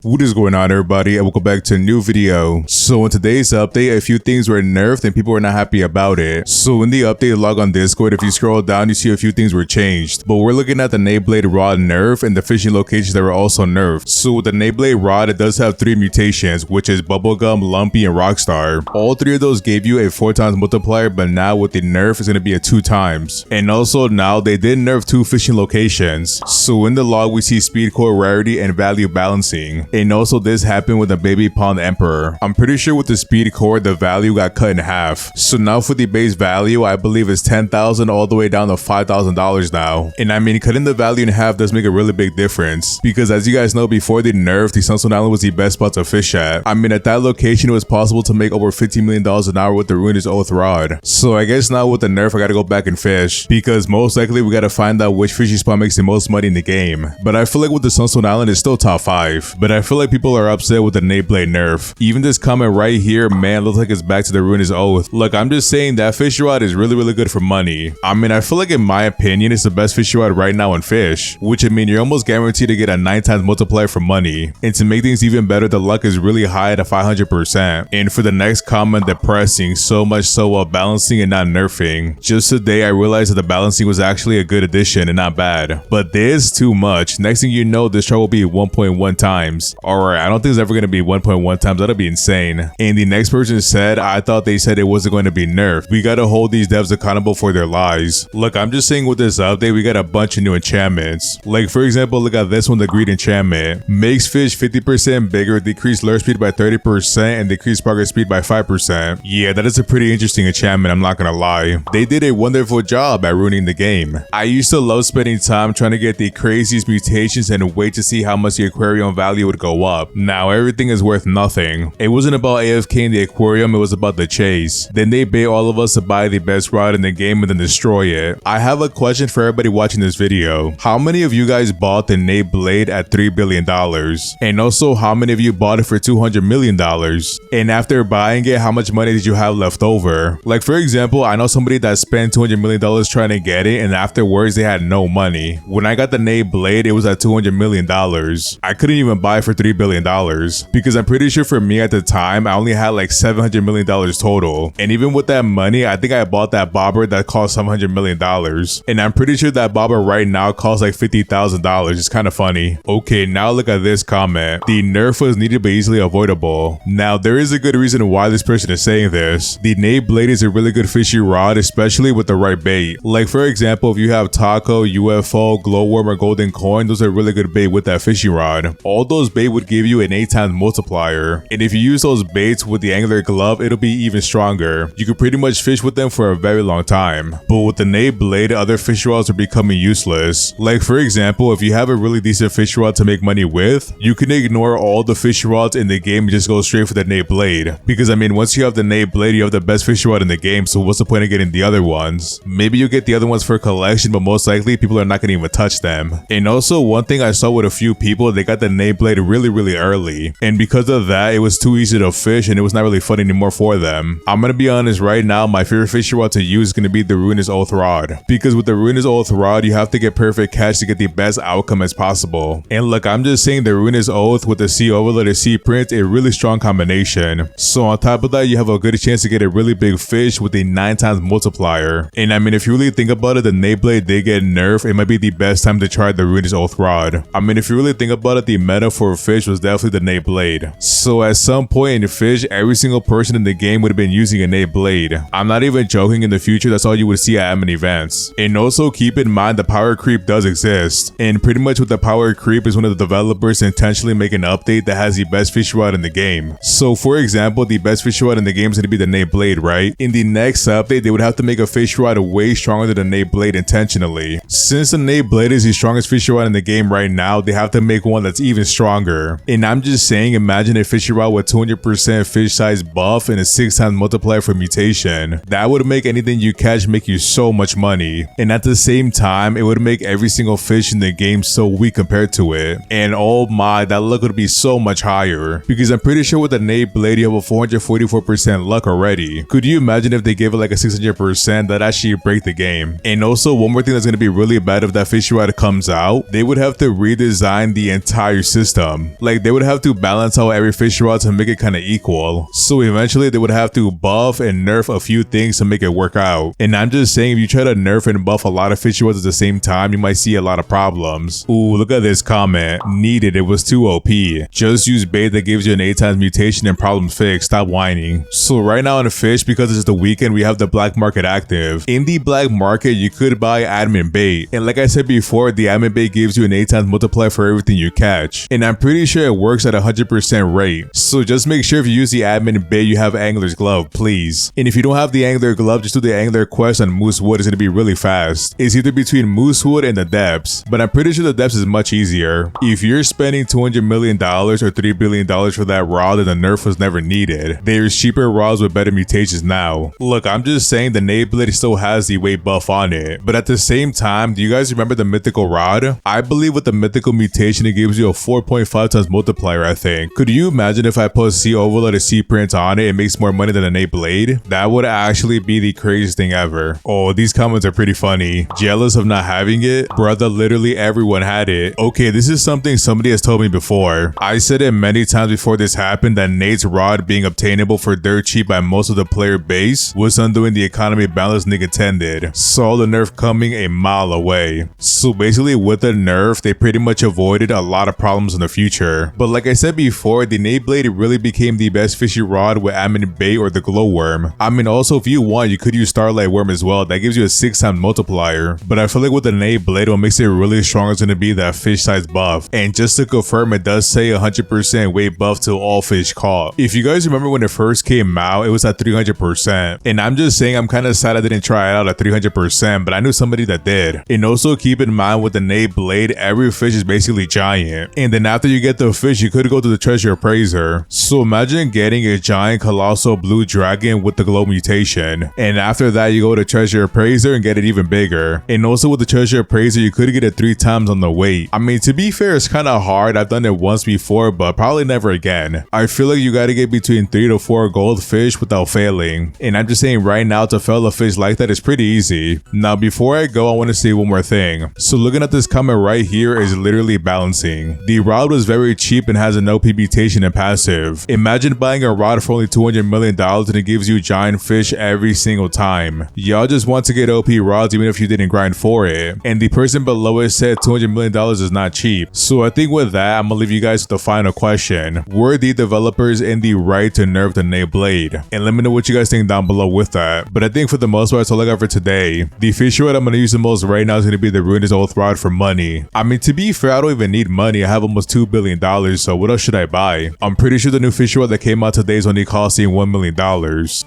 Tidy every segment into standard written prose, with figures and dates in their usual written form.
What is going on, everybody, and welcome back to a new video. So in today's update, a few things were nerfed and people were not happy about it. So in the update log on Discord, if you scroll down, you see a few things were changed. But we're looking at the Nayblade Rod nerf and the fishing locations that were also nerfed. So with the Nayblade Rod, it does have 3 mutations, which is Bubblegum, Lumpy, and Rockstar. All 3 of those gave you a 4 times multiplier, but now with the nerf, it's going to be a 2 times. And also now they did nerf 2 fishing locations. So in the log, we see speed core, rarity, and value balancing. And also this happened with the Baby Pond Emperor. I'm pretty sure with the speed core, the value got cut in half. So now for the base value, I believe it's $10,000 all the way down to $5,000 now. And I mean, cutting the value in half does make a really big difference. Because as you guys know, before the nerf, the Sunstone Island was the best spot to fish at. I mean, at that location, it was possible to make over $15 million an hour with the Ruinous Oath Rod. So I guess now with the nerf, I gotta go back and fish. Because most likely we gotta find out which fishing spot makes the most money in the game. But I feel like with the Sunstone Island, it's still top 5. But I feel like people are upset with the Nayblade nerf. Even this comment right here, man, looks like it's back to the Ruinous Oath. Look, I'm just saying that fish rod is really good for money. I mean, I feel like in my opinion, it's the best fish rod right now in Fish. Which I mean, you're almost guaranteed to get a 9 times multiplier for money. And to make things even better, the luck is really high at a 500%. And for the next comment, depressing, so much so while balancing and not nerfing. Just today, I realized that the balancing was actually a good addition and not bad. But this too much. Next thing you know, this chart will be 1.1 times. Alright, I don't think it's ever going to be 1.1 times. That'll be insane. And the next person said, I thought they said it wasn't going to be nerfed. We gotta hold these devs accountable for their lies. Look, I'm just saying with this update, we got a bunch of new enchantments. Like for example, look at this one, the Greed enchantment. Makes fish 50% bigger, decrease lure speed by 30%, and decrease progress speed by 5%. Yeah, that is a pretty interesting enchantment, I'm not gonna lie. They did a wonderful job at ruining the game. I used to love spending time trying to get the craziest mutations and wait to see how much the aquarium value would go up. Now everything is worth nothing. It wasn't about AFK in the aquarium, it was about the chase. Then they bait all of us to buy the best rod in the game and then destroy it. I have a question for everybody watching this video. How many of you guys bought the Nayblade at $3 billion? And also, how many of you bought it for $200 million? And after buying it, how much money did you have left over? Like for example, I know somebody that spent $200 million trying to get it and afterwards they had no money. When I got the Nayblade, it was at $200 million. I couldn't even buy it for $3 billion. Because I'm pretty sure for me at the time, I only had like $700 million total. And even with that money, I think I bought that bobber that cost $700 million. And I'm pretty sure that bobber right now costs like $50,000. It's kind of funny. Okay, now look at this comment. The nerf was needed but easily avoidable. Now, there is a good reason why this person is saying this. The Nayblade is a really good fishing rod, especially with the right bait. Like for example, if you have taco, UFO, glowworm, or golden coin, those are really good bait with that fishing rod. All those bait would give you an 8 times multiplier. And if you use those baits with the angler glove, it'll be even stronger. You could pretty much fish with them for a very long time. But with the Nayblade, other fish rods are becoming useless. Like for example, if you have a really decent fish rod to make money with, you can ignore all the fish rods in the game and just go straight for the Nayblade. Because I mean, once you have the Nayblade, you have the best fish rod in the game, so what's the point of getting the other ones? Maybe you get the other ones for collection, but most likely people are not gonna even touch them. And also, one thing I saw with a few people, they got the Nayblade really early. And because of that, it was too easy to fish and it was not really fun anymore for them. I'm gonna be honest right now, my favorite fishing rod to use is gonna be the Ruinous Oath Rod. Because with the Ruinous Oath Rod, you have to get perfect catch to get the best outcome as possible. And look, I'm just saying the Ruinous Oath with the sea overlay, the sea print, a really strong combination. So on top of that, you have a good chance to get a really big fish with a 9 times multiplier. And I mean, if you really think about it, the Nayblade did get nerfed, it might be the best time to try the Ruinous Oath Rod. I mean, if you really think about it, the meta for Fish was definitely the Nayblade. So at some point in Fish, every single person in the game would have been using a Nayblade. I'm not even joking, in the future, that's all you would see at admin events. And also keep in mind the power creep does exist. And pretty much with the power creep is when the developers intentionally make an update that has the best fish rod in the game. So for example, the best fish rod in the game is going to be the Nayblade, right? In the next update, they would have to make a fish rod way stronger than the Nayblade intentionally. Since the Nayblade is the strongest fish rod in the game right now, they have to make one that's even stronger. And I'm just saying, imagine a fishing rod with 200% fish size buff and a 6 times multiplier for mutation. That would make anything you catch make you so much money. And at the same time, it would make every single fish in the game so weak compared to it. And oh my, that luck would be so much higher. Because I'm pretty sure with the Nayblade, you have a 444% luck already. Could you imagine if they gave it like a 600%? That actually break the game. And also, one more thing that's going to be really bad if that fishing rod comes out, they would have to redesign the entire system. system. Like they would have to balance out every fish rod to make it kind of equal. So eventually they would have to buff and nerf a few things to make it work out. And I'm just saying, if you try to nerf and buff a lot of fish rods at the same time, you might see a lot of problems. Ooh, look at this comment. Needed, it was too OP. Just use bait that gives you an 8 times mutation and problem fixed. Stop whining. So right now in Fish, because it's the weekend, we have the black market active. In the black market, you could buy admin bait. And like I said before, the admin bait gives you an 8 times multiplier for everything you catch. And I'm pretty sure it works at 100% rate. So just make sure if you use the admin bait, you have angler's glove, please. And if you don't have the angler glove, just do the angler quest on Moosewood. It's going to be really fast. It's either between Moosewood and the depths, but I'm pretty sure the depths is much easier. If you're spending $200 million or $3 billion for that rod, then the nerf was never needed. There's cheaper rods with better mutations now. Look, I'm just saying the Nade Blade still has the weight buff on it, but at the same time, do you guys remember the mythical rod? I believe with the mythical mutation, it gives you a 4.5 times multiplier, I think. Could you imagine if I put C overload a C print on it, it makes more money than a Nade Blade? That would actually be the craziest thing ever. Oh, these comments are pretty funny. Jealous of not having it? Brother, literally everyone had it. Okay, this is something somebody has told me before. I said it many times before this happened that Nade's rod being obtainable for dirt cheap by most of the player base was undoing the economy balance nigga intended. Saw the nerf coming a mile away. So basically with the nerf, they pretty much avoided a lot of problems in the future. But like I said before, the Nade Blade really became the best fishy rod with admin bait or the glowworm. I mean, also if you want, you could use Starlight Worm as well. That gives you a 6 times multiplier. But I feel like with the Nade Blade, what makes it really strong is going to be that fish size buff. And just to confirm, it does say 100% weight buff to all fish caught. If you guys remember when it first came out, it was at 300%. And I'm just saying, I'm kind of sad I didn't try it out at 300%, but I knew somebody that did. And also keep in mind with the Nade Blade, every fish is basically giant. And then after you get the fish, you could go to the treasure appraiser. So imagine getting a giant colossal blue dragon with the glow mutation. And after that, you go to treasure appraiser and get it even bigger. And also with the treasure appraiser, you could get it 3 times on the weight. I mean, to be fair, it's kind of hard. I've done it once before, but probably never again. I feel like you gotta get between 3 to 4 gold fish without failing. And I'm just saying right now, to fail a fish like that is pretty easy. Now, before I go, I want to say one more thing. So looking at this comment right here is literally balancing. The rod was very cheap and has an OP mutation and passive. Imagine buying a rod for only $200 million and it gives you giant fish every single time. Y'all just want to get OP rods even if you didn't grind for it. And the person below it said $200 million is not cheap. So I think with that, I'm gonna leave you guys with the final question. Were the developers in the right to nerf the Nade Blade? And let me know what you guys think down below with that. But I think for the most part, that's all I got for today. The fish rod I'm gonna use the most right now is gonna be the Ruinous Oath rod for money. I mean, to be fair, I don't even need money. I have almost $2 billion, so what else should I buy? I'm pretty sure the new fish rod that came out today is only costing $1 million.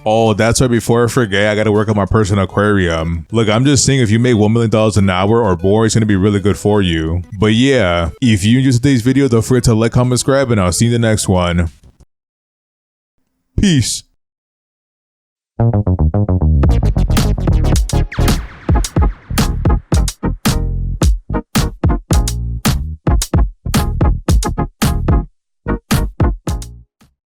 Oh, that's right, before I forget, I gotta work on my personal aquarium. Look, I'm just saying if you make $1 million an hour or more, it's gonna be really good for you. But yeah, if you enjoyed today's video, don't forget to like, comment, subscribe, and I'll see you in the next one. Peace.